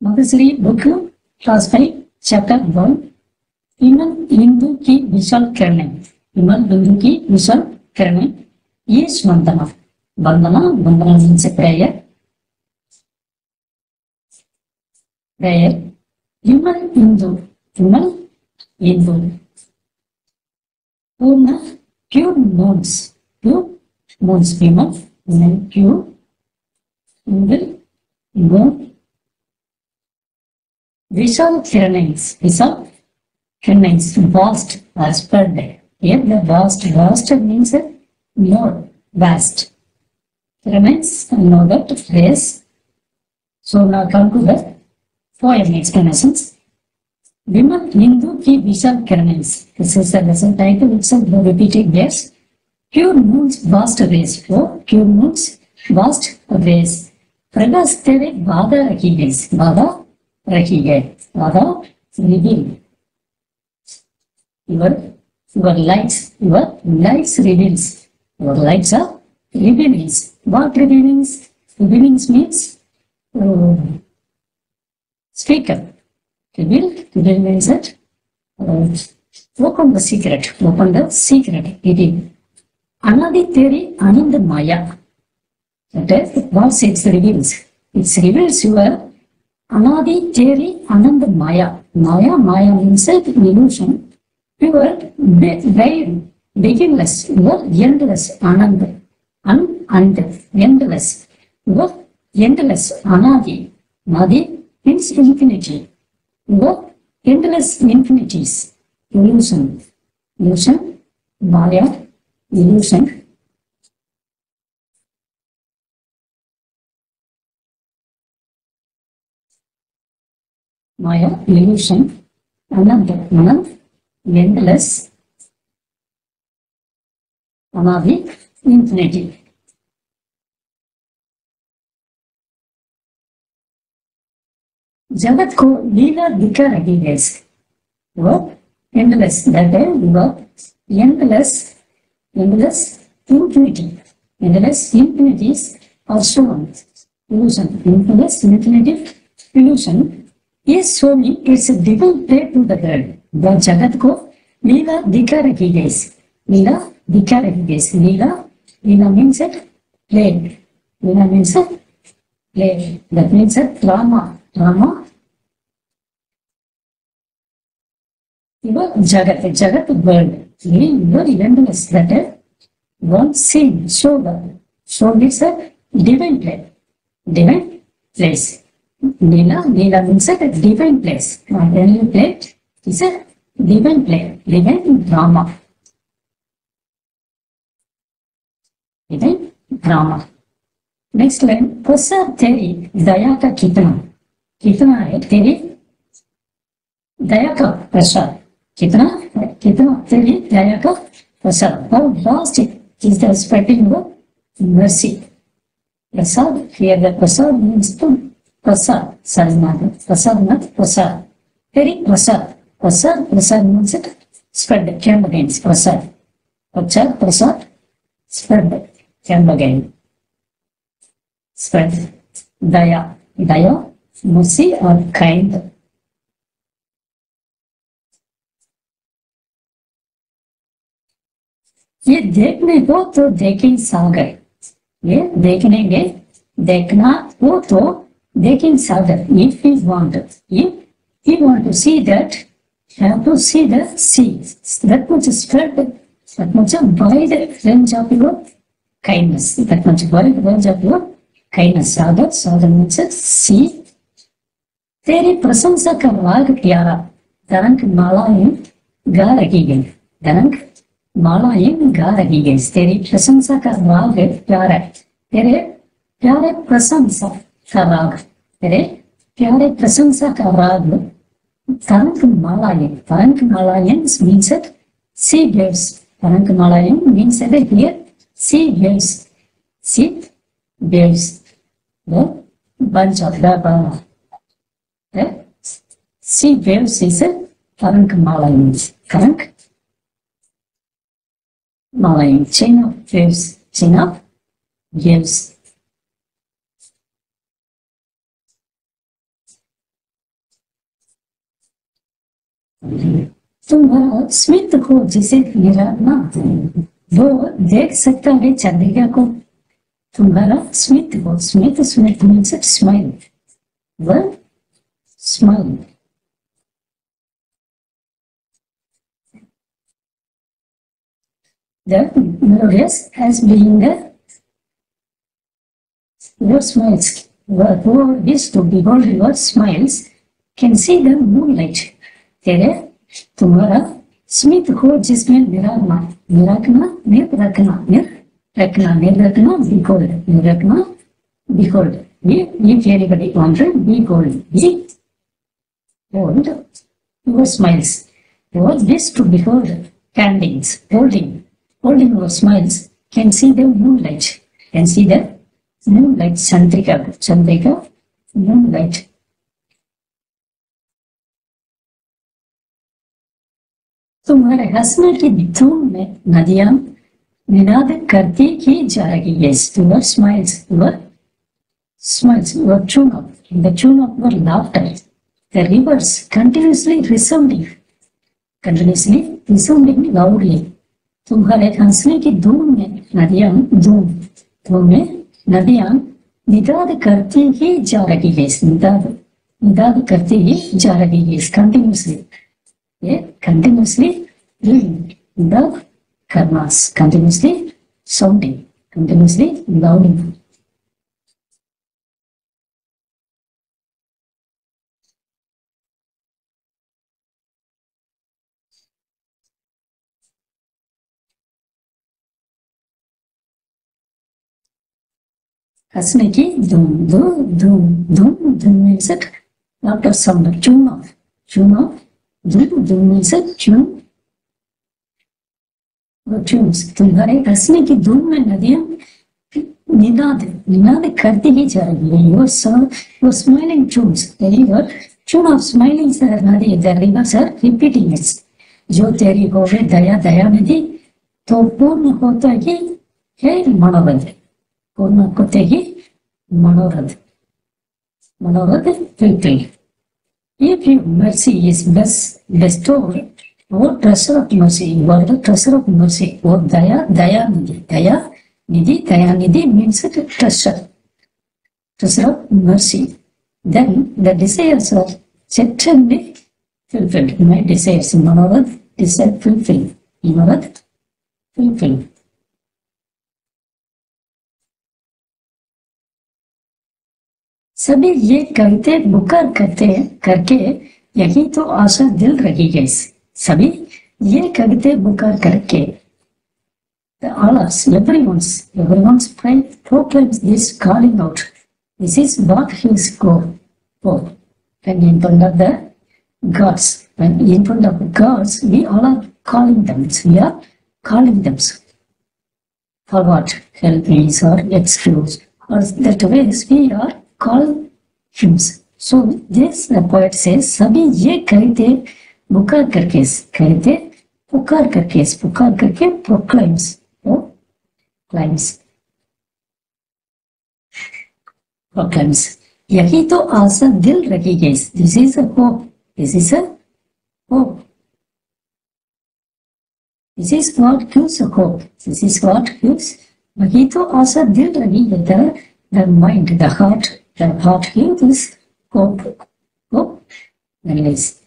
Madhushree book class 5 chapter 1 हिमन बिंदु की विशाल किरणें हिमन बिंदु की विशाल किरणें ये वंदना वंदना वंदना means prayer prayer हिमन बिंदु पूर्ण pure moons हिमन pure single moon विशाल किरणें vast or spread. Here the vast means more vast. Remains know that phrase. So now come to the poem explanations. Vimal Hindu ki vishal kiranais. This is the lesson title itself. The repeated yes. Pure moon's vast rays. Pure moon's vast rays. Pragas tere vada rakhi gaye. Vada reveal. Your lights reveals. Your lights are revealings. What revealings? Revealings means speaker. Reveal means that open the secret. Reveal. Another theory, another maya. That is what it reveals. It reveals your another theory, another maya. Maya means illusion. Your beginless, your endless, endless, your endless, anadi means infinity, your endless infinities, illusion, maya, illusion, anand, endless, anadi, infinity. Jagat ko लीला दिखा रही है वो endless, that is वो endless infinities are shown. Illusion, endless infinitive illusion is showing its divine play to the world. वो जगत को लीला दिखा रही है. लीला means play. Leela means play. That means drama. Your jagat world. Your endless. That is one scene. Show is a divine play. Divine place. Leela means a divine place. Heavenly play is a divine play, divine drama. Next line, प्रसाद तेरी दया का कितना है तेरी दया का प्रसाद कितना तेरी दया का प्रसाद. How vast is the spreading of mercy. Prasad, here the prasad means to prasad. Very prasad. Prasad means it spread, came against prasad. Prasad, spread, came again. Spread. Daya, mercy or kind. ये देखने को तो देखें सागर. ये देखना हो तो देखें सागर. If we want to see that, have to see the sea. That much spread, that much wide range of your kindness. Sagar means sea. तेरी प्रशंसा का राग प्यारा तरंग मालाएं गा रही गई. तेरी प्रशंसा का राग प्यारा. तेरे प्यारे प्रशंसा का राग. Tarangmalayan means that sea waves. Tarangmalayan means that here sea waves. The bunch of the sea waves is a Tarangmalayan. Chain of waves. तुम्हारा स्मित को जिसे मिला ना, वो देख सकता है चंद्रिका को। तुम्हारा स्मित को, स्मित स्मित मीन्स स्माइल, वह smile. The melodious as being the your smiles. Whoever is to behold your smiles can see the moonlight. तेरे तुम्हारा स्मित हो जिसमें निरागना, निरागना निर रखना, निर रखना, निर रखना behold, निर रखना behold. If anybody wants behold, behold your smiles. What this to behold candles, holding your smiles can see the moonlight, can see the moonlight. Chandrika, moonlight. तुम्हारे हंसने की धूम में नदियां निनाद करती ही जा रही है. Your smiles, your tune of, the tune of your laughter. The rivers continuously resounding loudly. तुम्हारे हंसने की धूम में नदियां, धूम में नदियां निदाद करती ही जा रही है. निदाद करती ही जा रही है. Continuously. Continuously the karmas, continuously sounding, continuously louding. हंसने की धूम, धूम means it laughter sound, tune of, धूम means it tune, tunes. तुम्हारे हंसने की धूम में नदियां निनाद करती ही जा रही है. Your smiling tunes, the river tune of smiling नदी, the rivers are repeating it. जो तेरी होवे दया नदी, तो पूर्ण होता ही है मनोरथ. पूर्ण होते ही मनोरथ fulfilled. If your mercy is bestowed, or treasure of mercy, you are the treasure of mercy. Or daya nidhi means a treasure of mercy. Then the desires are certainly fulfilled. My desires, manorath, desire fulfilled. Manorath fulfilled. सभी ये कविते पुकार करके यही तो आशा दिल रही है. सभी ये कविते पुकार करके, the alas, everyone's pride proclaims this calling out. This is what he is called for. When in front of the gods, we all are calling them. We are calling them. For what? Help me or excuse, or that ways we are called hymns. So this the poet says, सभी ये कविते पुकार करके proclaims. यही तो आशा दिल रखी गई. This is a hope. This is what gives a hope. यही तो आशा दिल रखी है. The mind, the heart gives hope. Anyways.